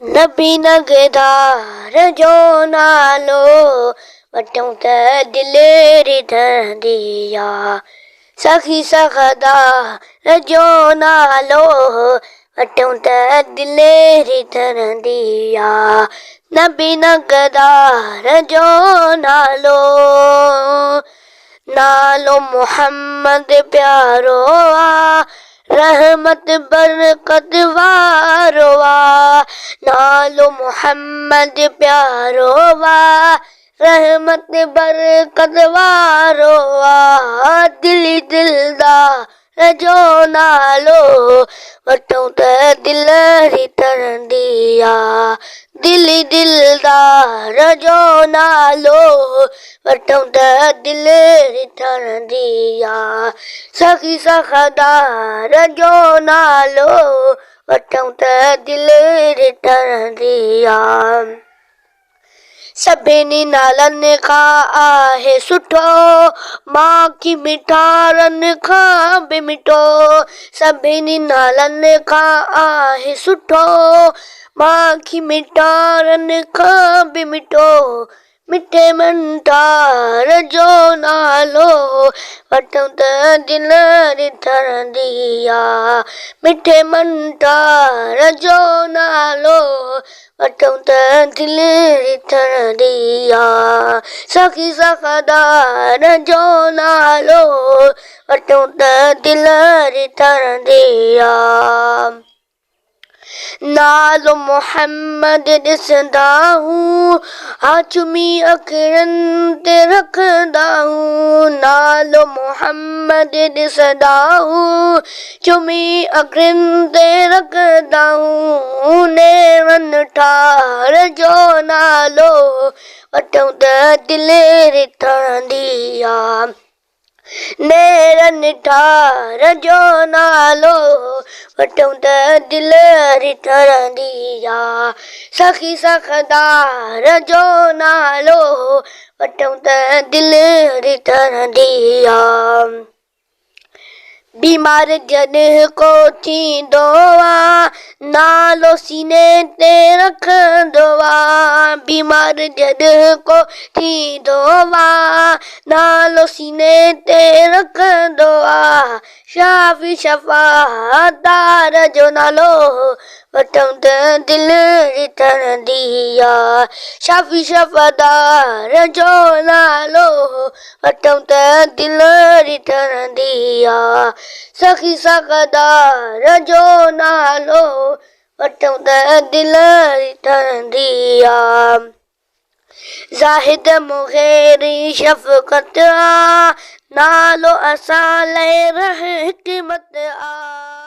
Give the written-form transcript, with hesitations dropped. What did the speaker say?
नबी नगदार जो नालो वटूं त दिलेरी ठहंदिया। सखी सखदार जो नालो वटूं त दिलेरी ठहंदिया। नबी नगदार जो नालो नालो मोहम्मद प्यारो आ, रहमत बरकत वारो आ। नालो मोहम्मद प्यारो आ, रहमत बरकत वारो आ। दिली दिलदार जो नालो वठूं त दिलरी ठहंदी आ। दिली दिलदार जो नालो वठूं त दिलरी ठहंदी आ। सखी सखदार जो नालो वठूं त दिलरी ठहंदी आ। सभिनी नालनि खां आहे सुठो, माखी मिठारनि खां बि मिठो। सभिनी नालनि खां आहे सुठो, माखी मिठारनि खां बि मिठो। मिठे मंटार जो नालो वठूं त दिलरी ठहंदी आ। मिठे मंटार जो नालो वठूं त दिलरी ठहंदी आ। सखी सखदार जो नालो वठूं त दिलरी ठहंदी आ। नालो मोहम्मद ॾिसंदा हूं, हाचुमी अखियुनि ते रखंदा हूं। नालो मोहम्मद ॾिसंदा हूं, चुमी अखियुनि ते रखंदा हूं। नेरनि ठार जो नालो वठूं त दिलरी ठहंदी आ। नेरनि ठार जो नालो वठूं त दिलरी ठहंदी आ। सखी सखदार जो नालो वठूं त दिलरी ठहंदी आ। बीमार जॾहिं को थींदो आ, नालो सीने ते रखंदो आ। बीमार जॾहिं को थींदो आ, नालो सीने ते रखंदो आ। शाफी शफ़ादार जो नालो वठूं त दिलरी ठहंदी आ। शाफी शफ़ादार जो नालो वठूं त दिलरी ठहंदी आ। सखी सखदार जो नालो वठूं त दिलरी ठहंदी आ। ज़ाहिद मुग़ेरी शफ़क़त आ, नालो असां लाइ रहमत आ।